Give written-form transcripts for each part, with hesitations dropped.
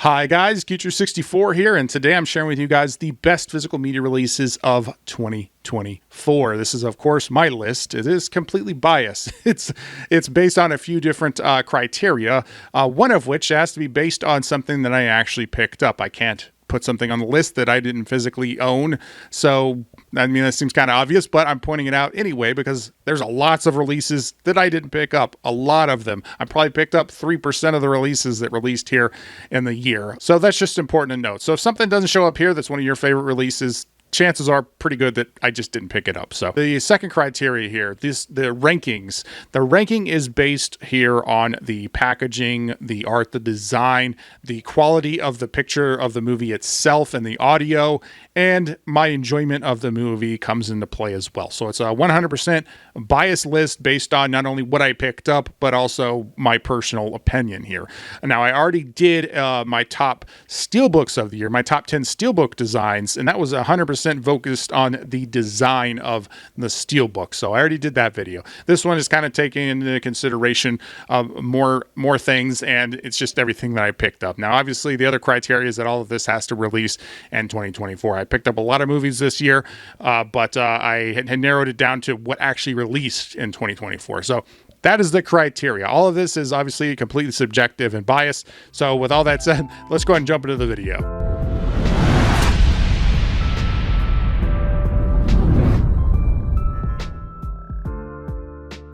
Hi guys, Future64 here, and today I'm sharing with you guys the best physical media releases of 2024. This is, of course, my list. It is completely biased. It's based on a few different criteria, one of which has to be based on something that I actually picked up. I can't put something on the list that I didn't physically own. So, I mean, that seems kind of obvious, but I'm pointing it out anyway because there's lots of releases that I didn't pick up. A lot of them. I probably picked up 3% of the releases that released here in the year. So that's just important to note. So if something doesn't show up here that's one of your favorite releases, chances are pretty good that I just didn't pick it up. So the second criteria here, the rankings. The ranking is based here on the packaging, the art, the design, the quality of the picture of the movie itself and the audio, and my enjoyment of the movie comes into play as well. So it's a 100% biased list based on not only what I picked up, but also my personal opinion here. Now, I already did my top Steelbooks of the year, my top 10 Steelbook designs, and that was 100% focused on the design of the Steelbook. So I already did that video. This one is kind of taking into consideration more things, and it's just everything that I picked up. Now, obviously, the other criteria is that all of this has to release in 2024. I picked up a lot of movies this year, but I had narrowed it down to what actually released in 2024. So that is the criteria. All of this is obviously completely subjective and biased. So with all that said, let's go ahead and jump into the video.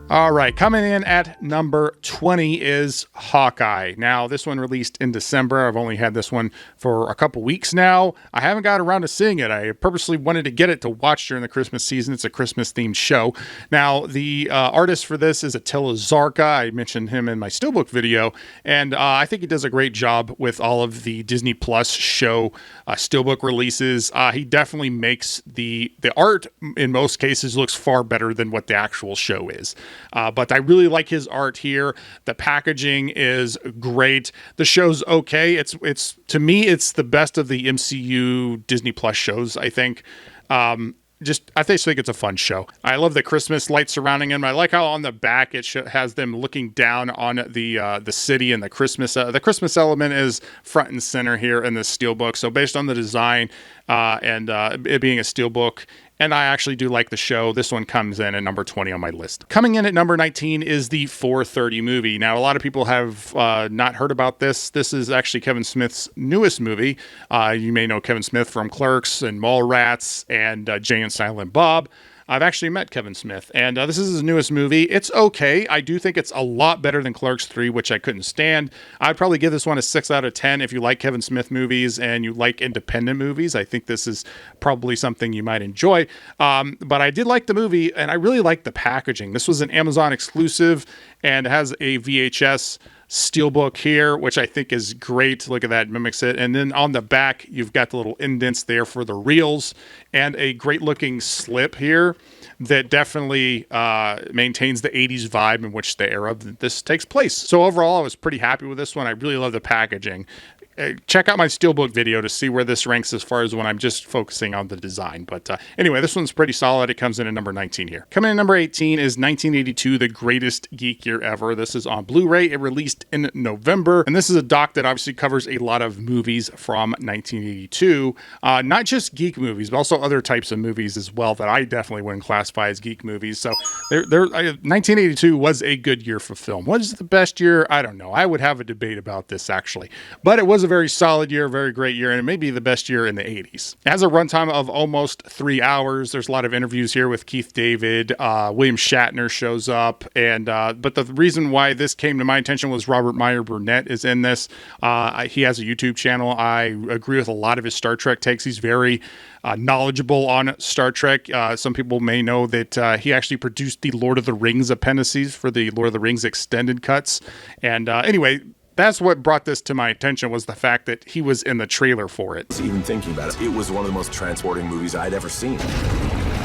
All right, coming in at number 20 is Hawkeye. Now, this one released in December. I've only had this one for a couple weeks now. I haven't got around to seeing it. I purposely wanted to get it to watch during the Christmas season. It's a Christmas-themed show. Now, the artist for this is Attila Zarka. I mentioned him in my Steelbook video, and I think he does a great job with all of the Disney Plus show Steelbook releases. He definitely makes the art, in most cases, looks far better than what the actual show is. But I really like his art here. The packaging is great. The show's okay. It's to me, it's the best of the MCU Disney Plus shows, I think. I just think it's a fun show. I love the Christmas lights surrounding him. I like how on the back it has them looking down on the city, and the Christmas element is front and center here in the Steelbook. So based on the design and it being a Steelbook, and I actually do like the show, this one comes in at number 20 on my list. Coming in at number 19 is the 4:30 movie. Now, a lot of people have not heard about this. This is actually Kevin Smith's newest movie. You may know Kevin Smith from Clerks and Mallrats and Jay and Silent Bob. I've actually met Kevin Smith, and this is his newest movie. It's okay. I do think it's a lot better than Clerks 3, which I couldn't stand. I'd probably give this one a 6 out of 10 if you like Kevin Smith movies and you like independent movies. I think this is probably something you might enjoy. But I did like the movie, and I really like the packaging. This was an Amazon exclusive and has a VHS Steelbook here, which I think is great. Look at that, mimics it. And then on the back, you've got the little indents there for the reels and a great looking slip here that definitely maintains the 80s vibe in which the era that this takes place. So overall, I was pretty happy with this one. I really love the packaging. Check out my Steelbook video to see where this ranks as far as when I'm just focusing on the design. But anyway, this one's pretty solid. It comes in at number 19 here. Coming in at number 18 is 1982, The Greatest Geek Year Ever. This is on Blu-ray. It released in November. And this is a doc that obviously covers a lot of movies from 1982. Not just geek movies, but also other types of movies as well that I definitely wouldn't classify as geek movies. So 1982 was a good year for film. What is the best year? I don't know. I would have a debate about this, actually. But it was a very solid year, very great year, and it may be the best year in the 80s. It has a runtime of almost 3 hours. There's a lot of interviews here with Keith David. William Shatner shows up, and but the reason why this came to my attention was Robert Meyer Burnett is in this. He has a YouTube channel. I agree with a lot of his Star Trek takes. He's very knowledgeable on Star Trek. Some people may know that he actually produced the Lord of the Rings appendices for the Lord of the Rings extended cuts. And anyway, that's what brought this to my attention, was the fact that he was in the trailer for it. Even thinking about it, it was one of the most transporting movies I'd ever seen.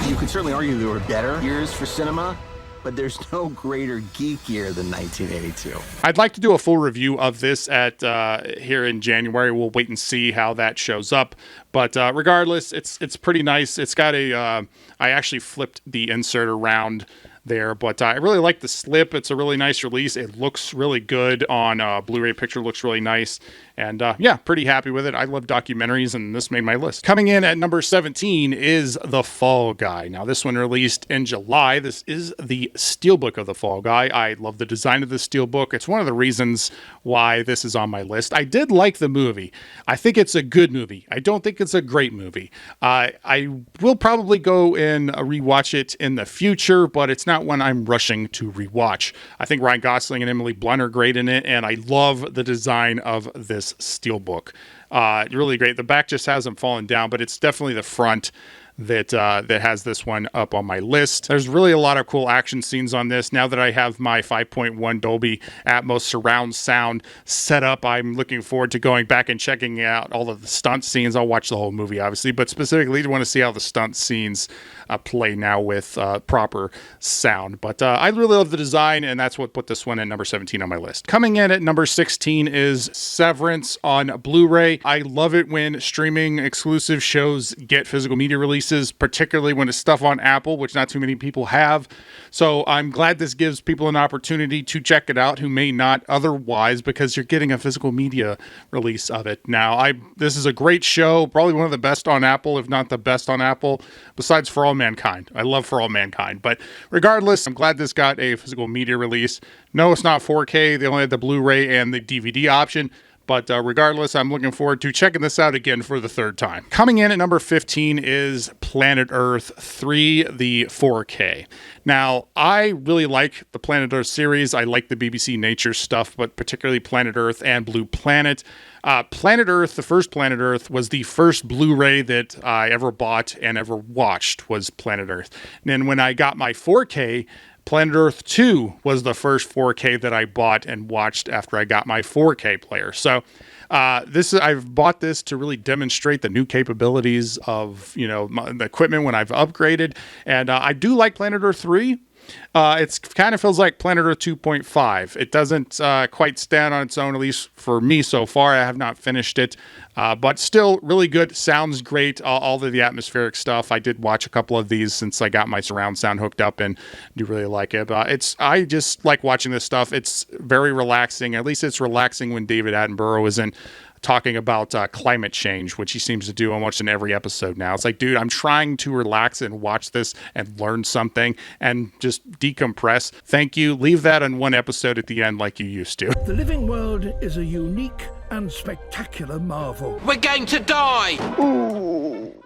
You could certainly argue there were better years for cinema, but there's no greater geek year than 1982. I'd like to do a full review of this at here in January. We'll wait and see how that shows up. But regardless, it's pretty nice. It's got I actually flipped the insert around there, but I really like the slip. It's a really nice release. It looks really good on Blu-ray picture, looks really nice. And yeah, pretty happy with it. I love documentaries, and this made my list. Coming in at number 17 is The Fall Guy. Now, this one released in July. This is the Steelbook of The Fall Guy. I love the design of the Steelbook. It's one of the reasons why this is on my list. I did like the movie. I think it's a good movie. I don't think it's a great movie. I will probably go and rewatch it in the future, but it's not one I'm rushing to rewatch. I think Ryan Gosling and Emily Blunt are great in it, and I love the design of this Steelbook. Really great. The back just hasn't fallen down, but it's definitely the front that has this one up on my list. There's really a lot of cool action scenes on this. Now that I have my 5.1 Dolby Atmos surround sound set up, I'm looking forward to going back and checking out all of the stunt scenes. I'll watch the whole movie, obviously, but specifically I want to see how the stunt scenes play now with proper sound. But I really love the design, and that's what put this one at number 17 on my list. Coming in at number 16 is Severance on Blu-ray. I love it when streaming exclusive shows get physical media releases, particularly when it's stuff on Apple, which not too many people have. So I'm glad this gives people an opportunity to check it out who may not otherwise, because you're getting a physical media release of it. Now, this is a great show, probably one of the best on Apple, if not the best on Apple, besides For All Mankind. I love For All Mankind. But regardless, I'm glad this got a physical media release. No, it's not 4K. They only had the Blu-ray and the DVD option. But regardless, I'm looking forward to checking this out again for the third time. Coming in at number 15 is Planet Earth 3, the 4K. Now, I really like the Planet Earth series. I like the BBC Nature stuff, but particularly Planet Earth and Blue Planet. Planet Earth, the first Planet Earth, was the first Blu-ray that I ever bought and ever watched, was Planet Earth. And then when I got my 4K, Planet Earth 2 was the first 4K that I bought and watched after I got my 4K player. So I've bought this to really demonstrate the new capabilities of the equipment when I've upgraded, and I do like Planet Earth 3. It kind of feels like Planet Earth 2.5. It doesn't quite stand on its own, at least for me so far. I have not finished it, but still really good. Sounds great. All of the atmospheric stuff. I did watch a couple of these since I got my surround sound hooked up, and do really like it. I just like watching this stuff. It's very relaxing. At least it's relaxing when David Attenborough isn't talking about climate change, which he seems to do almost in every episode now. It's like, dude, I'm trying to relax and watch this and learn something and just decompress. Thank you. Leave that in one episode at the end like you used to. The living world is a unique and spectacular marvel. We're going to die!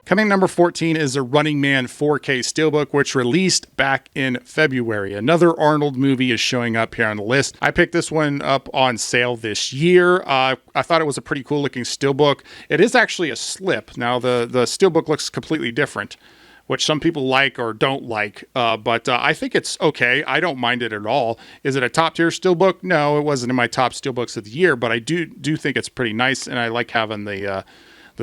Coming number 14 is a Running Man 4K Steelbook, which released back in February. Another Arnold movie is showing up here on the list. I picked this one up on sale this year. I thought it was a pretty cool looking Steelbook. It is actually a slip. Now, the Steelbook looks completely different, which some people like or don't like, but I think it's okay. I don't mind it at all. Is it a top-tier Steelbook? No, it wasn't in my top Steelbooks of the year, but I do think it's pretty nice, and I like having the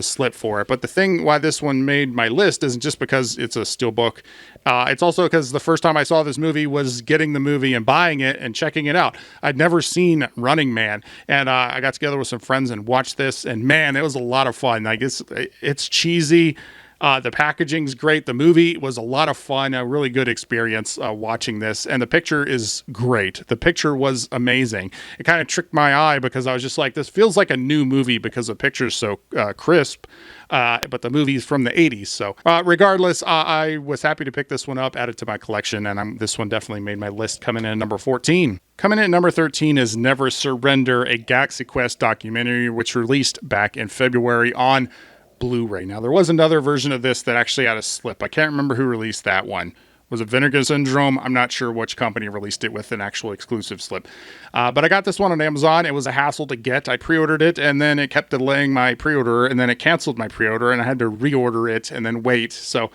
slip for it. But the thing why this one made my list isn't just because it's a Steelbook. It's also because the first time I saw this movie was getting the movie and buying it and checking it out. I'd never seen Running Man, and I got together with some friends and watched this, and man, it was a lot of fun. Like it's cheesy. The packaging's great. The movie was a lot of fun, a really good experience watching this. And the picture is great. The picture was amazing. It kind of tricked my eye because I was just like, this feels like a new movie because the picture's so crisp. But the movie's from the 80s. So regardless, I was happy to pick this one up, add it to my collection. And this one definitely made my list, coming in at number 14. Coming in at number 13 is Never Surrender, a Galaxy Quest documentary, which released back in February on Blu-ray. Now, there was another version of this that actually had a slip. I can't remember who released that one. Was it Vinegar Syndrome? I'm not sure which company released it with an actual exclusive slip. But I got this one on Amazon. It was a hassle to get. I pre-ordered it, and then it kept delaying my pre-order, and then it canceled my pre-order, and I had to reorder it and then wait. So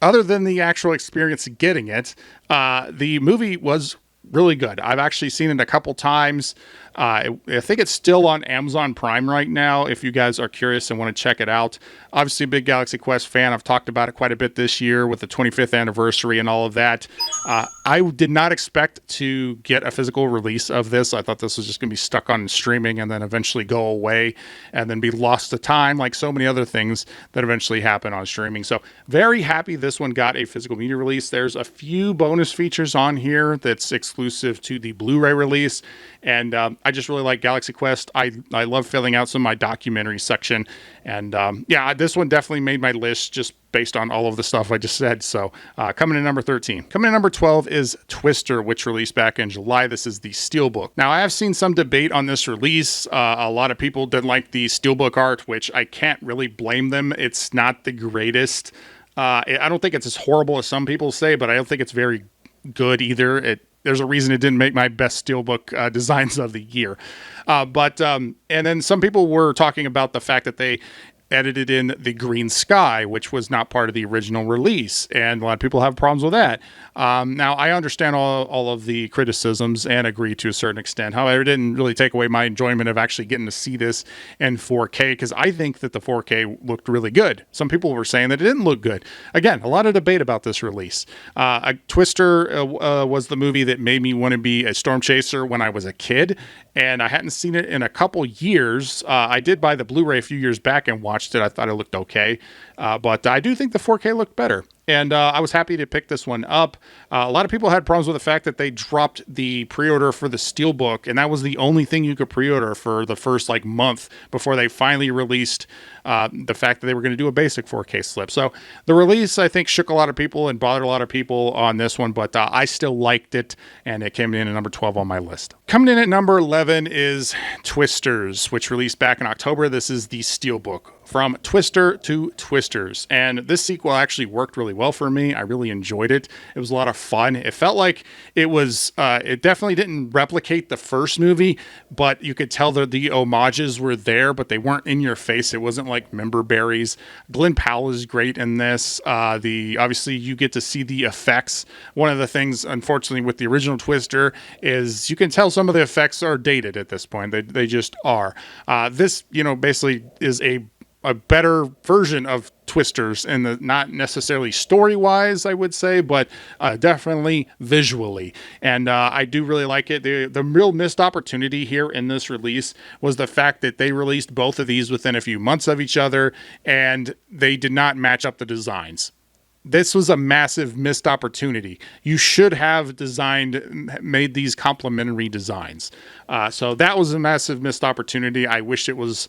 other than the actual experience of getting it, the movie was really good. I've actually seen it a couple times. I think it's still on Amazon Prime right now, if you guys are curious and want to check it out. Obviously, a big Galaxy Quest fan. I've talked about it quite a bit this year with the 25th anniversary and all of that. I did not expect to get a physical release of this. I thought this was just going to be stuck on streaming and then eventually go away and then be lost to time, like so many other things that eventually happen on streaming. So very happy this one got a physical media release. There's a few bonus features on here that's exclusive to the Blu-ray release. And I just really like Galaxy Quest. I love filling out some of my documentary section. And yeah, this one definitely made my list just based on all of the stuff I just said. So coming in number 13. Coming in number 12 is Twister, which released back in July. This is the Steelbook. Now, I have seen some debate on this release. A lot of people didn't like the Steelbook art, which I can't really blame them. It's not the greatest. I don't think it's as horrible as some people say, but I don't think it's very good either. There's a reason it didn't make my best Steelbook designs of the year. And then some people were talking about the fact that they edited in the green sky, which was not part of the original release. And a lot of people have problems with that. Now, I understand all of the criticisms and agree to a certain extent. However, it didn't really take away my enjoyment of actually getting to see this in 4K, because I think that the 4K looked really good. Some people were saying that it didn't look good. Again, a lot of debate about this release. Twister was the movie that made me want to be a storm chaser when I was a kid, and I hadn't seen it in a couple years. I did buy the Blu-ray a few years back and watched it. I thought it looked okay, but I do think the 4K looked better. And I was happy to pick this one up. A lot of people had problems with the fact that they dropped the pre-order for the Steelbook, and that was the only thing you could pre-order for the first month before they finally released the fact that they were going to do a basic 4K slip. So the release, I think, shook a lot of people and bothered a lot of people on this one, but I still liked it, and it came in at number 12 on my list. Coming in at number 11 is Twisters, which released back in October. This is the Steelbook. From Twister to Twisters. And this sequel actually worked really well for me. I really enjoyed it. It was a lot of fun. It felt like it was, it definitely didn't replicate the first movie, but you could tell that the homages were there, but they weren't in your face. It wasn't like member berries. Glenn Powell is great in this. Obviously you get to see the effects. One of the things, unfortunately, with the original Twister is you can tell some of the effects are dated at this point. They just are. This, basically is a better version of Twisters, and not necessarily story-wise, I would say, but definitely visually. And I do really like it. The real missed opportunity here in this release was the fact that they released both of these within a few months of each other, and they did not match up the designs. This was a massive missed opportunity. You should have made these complementary designs. So that was a massive missed opportunity. I wish it was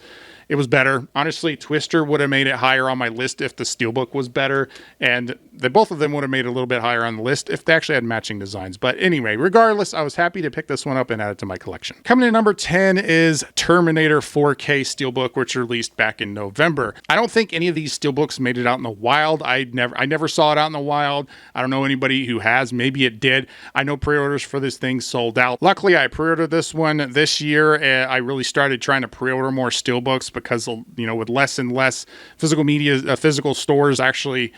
better. Honestly, Twister would have made it higher on my list if the Steelbook was better, and both of them would have made it a little bit higher on the list if they actually had matching designs. But anyway, regardless, I was happy to pick this one up and add it to my collection. Coming in at number 10 is Terminator 4K Steelbook, which released back in November. I don't think any of these Steelbooks made it out in the wild. I never saw it out in the wild. I don't know anybody who has. Maybe it did. I know pre-orders for this thing sold out. Luckily, I pre-ordered this one this year, and I really started trying to pre-order more Steelbooks because, with less and less physical media, physical stores actually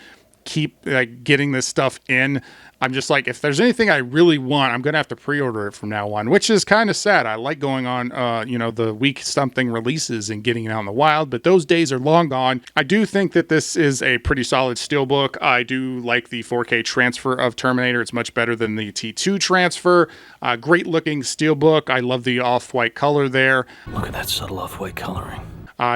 keep getting this stuff in. I'm just like, if there's anything I really want, I'm going to have to pre-order it from now on, which is kind of sad. I like going on, the week something releases and getting it out in the wild, but those days are long gone. I do think that this is a pretty solid Steelbook. I do like the 4K transfer of Terminator. It's much better than the T2 transfer. Great looking Steelbook. I love the off-white color there. Look at that subtle off-white coloring.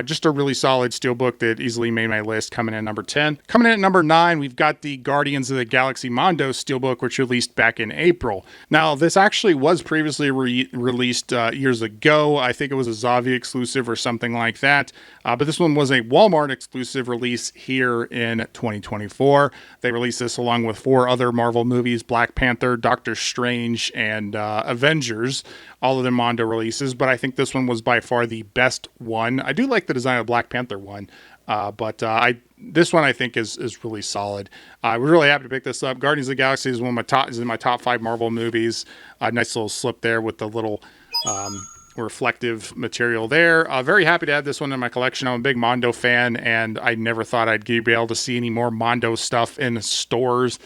Just a really solid Steelbook that easily made my list, coming in at number 10. Coming in at number 9, we've got the Guardians of the Galaxy Mondo Steelbook, which released back in April. Now, this actually was previously released years ago. I think it was a Zavvi exclusive or something like that. But this one was a Walmart exclusive release here in 2024. They released this along with 4 other Marvel movies: Black Panther, Doctor Strange, and Avengers. All of them Mondo releases, but I think this one was by far the best one. I do like the design of Black Panther one, but this one I think is really solid. I was really happy to pick this up. Guardians of the Galaxy is in my top 5 Marvel movies. A nice little slip there with the little reflective material there. Very happy to add this one in my collection. I'm a big Mondo fan, and I never thought I'd be able to see any more Mondo stuff in stores.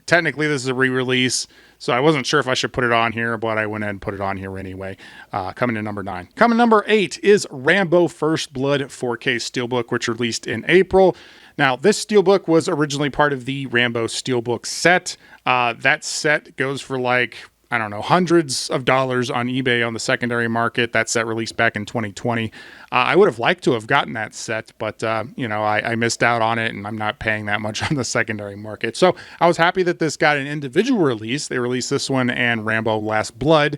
Technically, this is a re-release, so I wasn't sure if I should put it on here, but I went ahead and put it on here anyway. Coming in number 9. Coming number 8 is Rambo First Blood 4K Steelbook, which released in April. Now, this Steelbook was originally part of the Rambo Steelbook set. That set goes for I don't know, hundreds of dollars on eBay on the secondary market. That set released back in 2020. I would have liked to have gotten that set, but, I missed out on it, and I'm not paying that much on the secondary market. So I was happy that this got an individual release. They released this one and Rambo Last Blood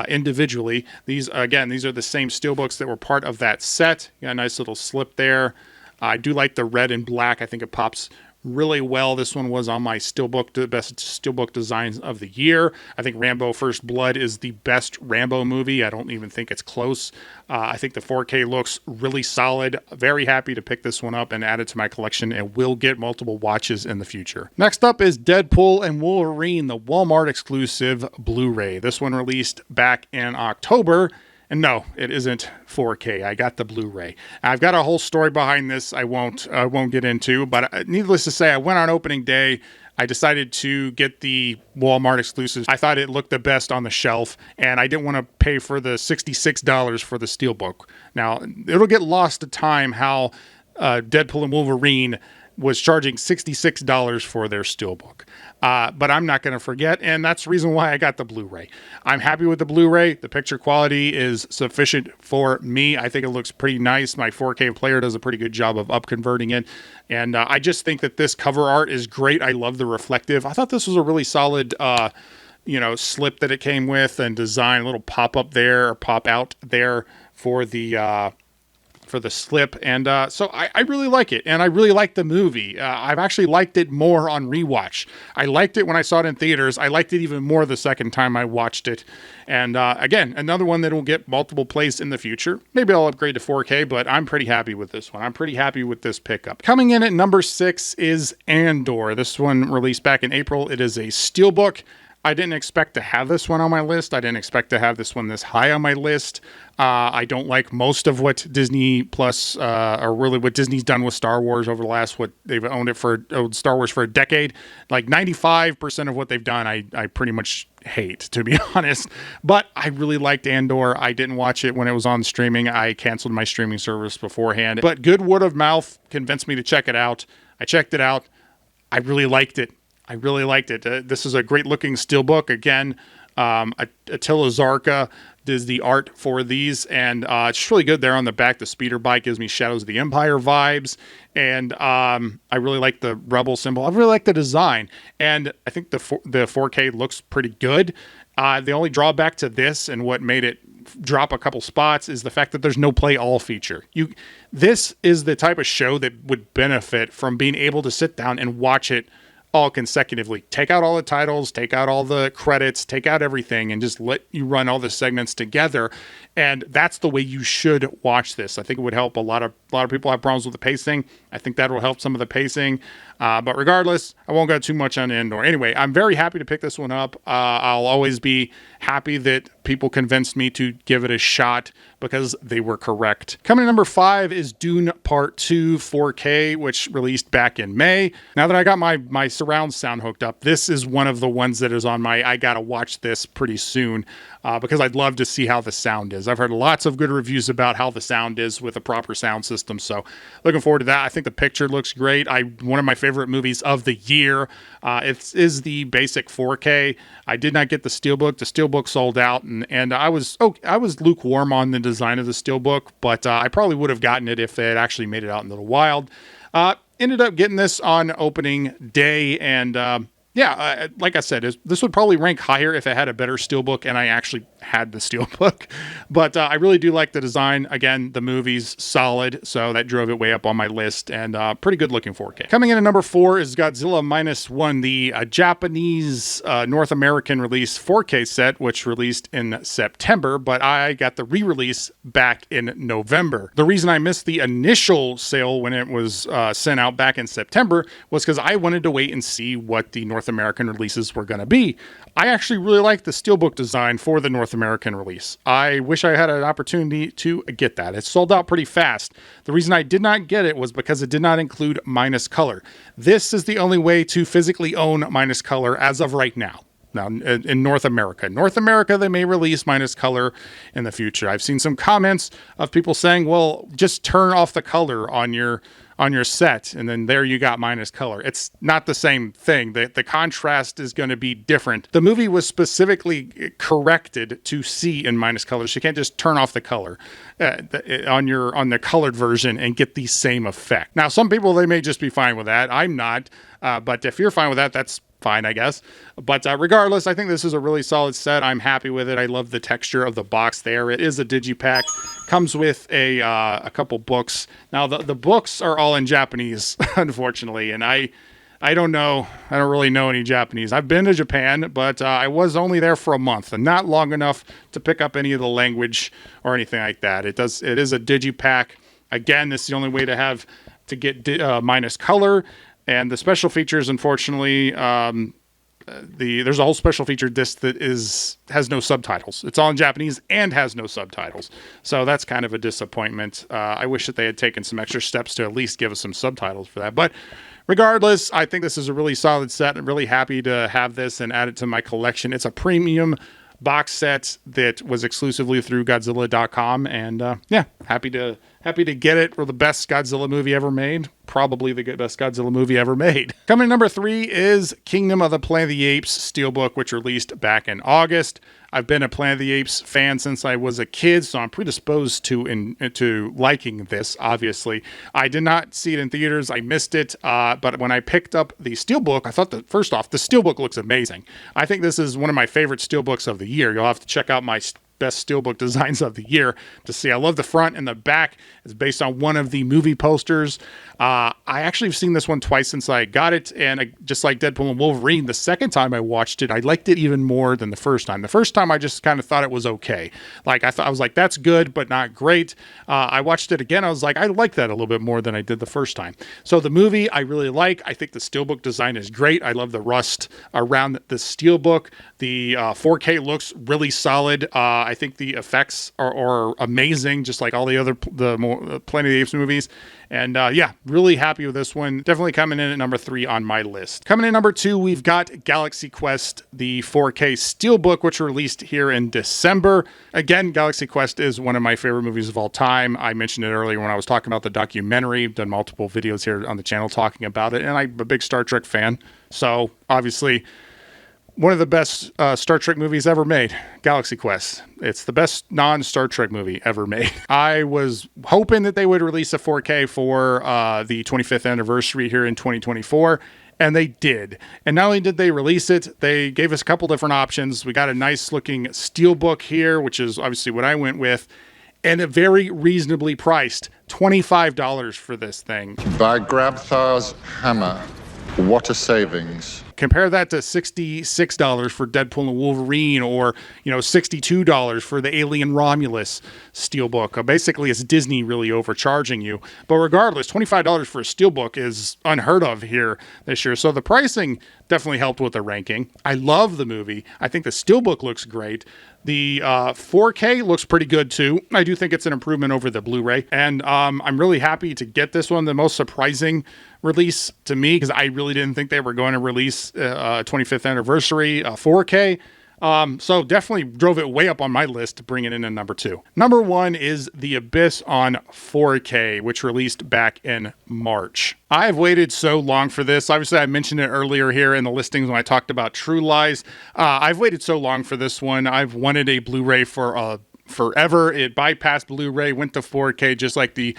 individually. These are the same steelbooks that were part of that set. You got a nice little slip there. I do like the red and black. I think it pops really well. This one was on my Steelbook, the best Steelbook designs of the year. I think Rambo First Blood is the best Rambo movie. I don't even think it's close. I think the 4K looks really solid. Very happy to pick this one up and add it to my collection, and will get multiple watches in the future. Next up is Deadpool and Wolverine, the Walmart exclusive Blu-ray. This one released back in October. And no, it isn't 4K. I got the Blu-ray. I've got a whole story behind this I won't get into, but needless to say, I went on opening day. I decided to get the Walmart exclusives. I thought it looked the best on the shelf, and I didn't want to pay for the $66 for the Steelbook. Now, it'll get lost to time how Deadpool and Wolverine was charging $66 for their Steelbook. But I'm not going to forget, and that's the reason why I got the Blu-ray. I'm happy with the Blu-ray. The picture quality is sufficient for me. I think it looks pretty nice. My 4K player does a pretty good job of up-converting it. And I just think that this cover art is great. I love the reflective. I thought this was a really solid slip that it came with, and design, a little pop-up there, or pop-out there for the slip, and so I really like it, and I really like the movie. I've actually liked it more on rewatch. I liked it when I saw it in theaters. I liked it even more the second time I watched it, and again, another one that will get multiple plays in the future. Maybe I'll upgrade to 4K, but I'm pretty happy with this one. I'm pretty happy with this pickup. Coming in at number 6 is Andor. This one released back in April. It is a Steelbook. I didn't expect to have this one on my list. I didn't expect to have this one this high on my list. I don't like most of what Disney Plus, or really what Disney's done with Star Wars over the last, they've owned Star Wars for a decade. Like 95% of what they've done, I pretty much hate, to be honest. But I really liked Andor. I didn't watch it when it was on streaming. I canceled my streaming service beforehand. But good word of mouth convinced me to check it out. I checked it out. I really liked it. This is a great looking Steelbook. Again, Attila Zarka does the art for these, and it's just really good there on the back. The speeder bike gives me Shadows of the Empire vibes, and I really like the Rebel symbol. I really like the design, and I think the 4K looks pretty good. The only drawback to this, and what made it drop a couple spots, is the fact that there's no play all feature. This is the type of show that would benefit from being able to sit down and watch it all consecutively. Take out all the titles, take out all the credits, take out everything, and just let you run all the segments together. And that's the way you should watch this. I think it would help a lot of people have problems with the pacing. I think that will help some of the pacing. But regardless, I won't go too much on Andor. Anyway, I'm very happy to pick this one up. I'll always be happy that people convinced me to give it a shot, because they were correct. Coming to number 5 is Dune Part 2 4K, which released back in May. Now that I got my surround sound hooked up, this is one of the ones that is on my I gotta watch this pretty soon, because I'd love to see how the sound is. I've heard lots of good reviews about how the sound is with a proper sound system, so looking forward to that. I think the picture looks great. One of my favorite movies of the year. It is the basic 4K. I did not get the Steelbook. The Steelbook sold out, and I was lukewarm on the design of the Steelbook, but I probably would have gotten it if they had actually made it out into the wild. Ended up getting this on opening day, and like I said, this would probably rank higher if it had a better Steelbook and I actually had the Steelbook. But I really do like the design. Again, the movie's solid, so that drove it way up on my list, and pretty good looking 4K. Coming in at number 4 is Godzilla -1, the Japanese North American release 4K set, which released in September, but I got the re-release back in November. The reason I missed the initial sale when it was sent out back in September was because I wanted to wait and see what the North American releases were going to be. I actually really like the Steelbook design for the North American release. I wish I had an opportunity to get that. It sold out pretty fast. The reason I did not get it was because it did not include minus color. This is the only way to physically own minus color as of right now. Now, in North America. North America, they may release minus color in the future. I've seen some comments of people saying, well, just turn off the color on your set, and then there you got minus color. It's not the same thing. The contrast is going to be different. The movie was specifically corrected to see in minus color, so you can't just turn off the color on the colored version and get the same effect. Now, some people, they may just be fine with that. I'm not, but if you're fine with that, that's fine, I guess. But regardless, I think this is a really solid set. I'm happy with it. I love the texture of the box there. It is a digipack. Comes with a couple books. Now, the books are all in Japanese, unfortunately, and I don't know. I don't really know any Japanese. I've been to Japan, but I was only there for a month, and not long enough to pick up any of the language or anything like that. It is a digipack. Again, this is the only way to get minus color. And the special features, unfortunately, there's a whole special feature disc that has no subtitles. It's all in Japanese and has no subtitles. So that's kind of a disappointment. I wish that they had taken some extra steps to at least give us some subtitles for that. But regardless, I think this is a really solid set. I'm really happy to have this and add it to my collection. It's a premium box set that was exclusively through Godzilla.com. And happy to get it. We're the best Godzilla movie ever made. Probably the best Godzilla movie ever made. Coming in number 3 is Kingdom of the Planet of the Apes Steelbook, which released back in August. I've been a Planet of the Apes fan since I was a kid, so I'm predisposed to liking this, obviously. I did not see it in theaters. I missed it. But when I picked up the Steelbook, I thought that, first off, the Steelbook looks amazing. I think this is one of my favorite Steelbooks of the year. You'll have to check out my best Steelbook designs of the year to see. I love the front and the back. It's based on one of the movie posters. I actually have seen this one twice since I got it, and just like Deadpool and Wolverine, the second time I watched it, I liked it even more than the first time. The first time I just kind of thought it was okay. Like I was like, that's good, but not great. I watched it again. I was like, I like that a little bit more than I did the first time. So the movie I really like. I think the Steelbook design is great. I love the rust around the Steelbook. The 4K looks really solid. I think the effects are amazing, just like all the other Planet of the Apes movies. And really happy with this one. Definitely coming in at number 3 on my list. Coming in number 2, we've got Galaxy Quest, the 4K Steelbook, which released here in December. Again, Galaxy Quest is one of my favorite movies of all time. I mentioned it earlier when I was talking about the documentary. I've done multiple videos here on the channel talking about it, and I'm a big Star Trek fan. So obviously, one of the best Star Trek movies ever made, Galaxy Quest. It's the best non-Star Trek movie ever made. I was hoping that they would release a 4K for the 25th anniversary here in 2024, and they did. And not only did they release it, they gave us a couple different options. We got a nice looking Steelbook here, which is obviously what I went with, and a very reasonably priced $25 for this thing. By Grabthar's hammer, what a savings. Compare that to $66 for Deadpool and Wolverine, or $62 for the Alien Romulus Steelbook. Basically, it's Disney really overcharging you. But regardless, $25 for a Steelbook is unheard of here this year. So the pricing definitely helped with the ranking. I love the movie. I think the Steelbook looks great. The 4K looks pretty good too. I do think it's an improvement over the Blu-ray. And I'm really happy to get this one. The most surprising release to me, because I really didn't think they were going to release 25th anniversary 4K. So definitely drove it way up on my list to bring it in at number 2. Number 1 is The Abyss on 4K, which released back in March. I've waited so long for this. Obviously, I mentioned it earlier here in the listings when I talked about True Lies. I've waited so long for this one. I've wanted a Blu-ray for forever. It bypassed Blu-ray, went to 4K, just like the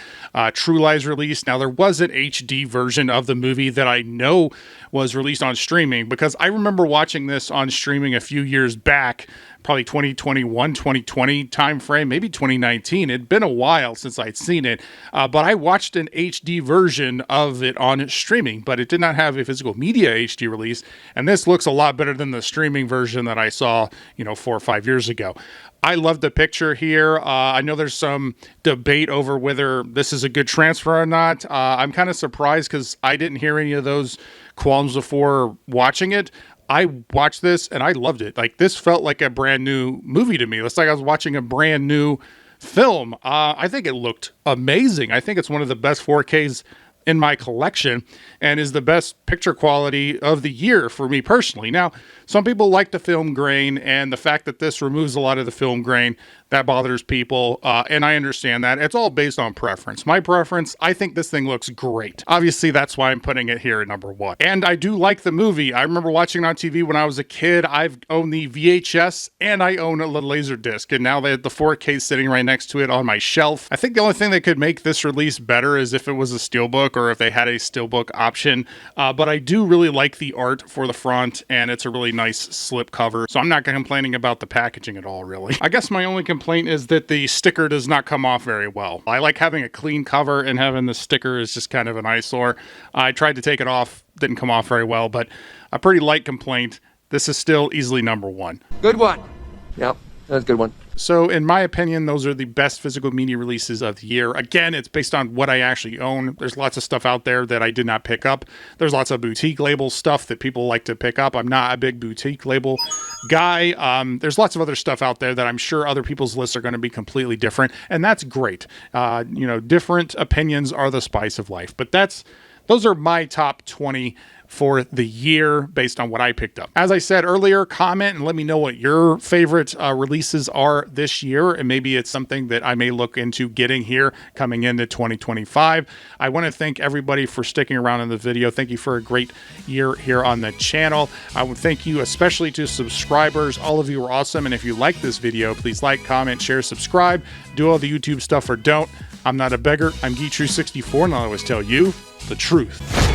True Lies release. Now, there was an HD version of the movie that I know was released on streaming, because I remember watching this on streaming a few years back, probably 2021, 2020 timeframe, maybe 2019. It'd been a while since I'd seen it, but I watched an HD version of it on streaming, but it did not have a physical media HD release, and this looks a lot better than the streaming version that I saw, 4 or 5 years ago. I love the picture here. I know there's some debate over whether this is a good transfer or not. I'm kind of surprised because I didn't hear any of those qualms before watching it. I watched this and I loved it. Like, this felt like a brand new movie to me. It's like I was watching a brand new film. I think it looked amazing. I think it's one of the best 4Ks in my collection and is the best picture quality of the year for me personally. Now, some people like the film grain, and the fact that this removes a lot of the film grain, that bothers people, and I understand that. It's all based on preference. My preference, I think this thing looks great. Obviously, that's why I'm putting it here at number 1. And I do like the movie. I remember watching it on TV when I was a kid. I've owned the VHS, and I own a laser disc, and now they have the 4K sitting right next to it on my shelf. I think the only thing that could make this release better is if it was a Steelbook or if they had a Steelbook option, but I do really like the art for the front, and it's a really nice slip cover, so I'm not complaining about the packaging at all, really. I guess my only complaint is that the sticker does not come off very well. I like having a clean cover, and having the sticker is just kind of an eyesore. I tried to take it off, didn't come off very well, but a pretty light complaint. This is still easily number 1. Good one. Yep, that's a good one. So in my opinion, those are the best physical media releases of the year. Again, it's based on what I actually own. There's lots of stuff out there that I did not pick up. There's lots of boutique label stuff that people like to pick up. I'm not a big boutique label guy. There's lots of other stuff out there that I'm sure other people's lists are going to be completely different, and that's great. Different opinions are the spice of life, but those are my top 20 for the year based on what I picked up. As I said earlier, comment and let me know what your favorite releases are this year, and maybe it's something that I may look into getting here coming into 2025. I want to thank everybody for sticking around in the video. Thank you for a great year here on the channel. I would thank you especially to subscribers. All of you are awesome, and if you like this video, please like, comment, share, subscribe, do all the YouTube stuff or don't. I'm not a beggar. I'm Geetrue64, and I'll always tell you the truth.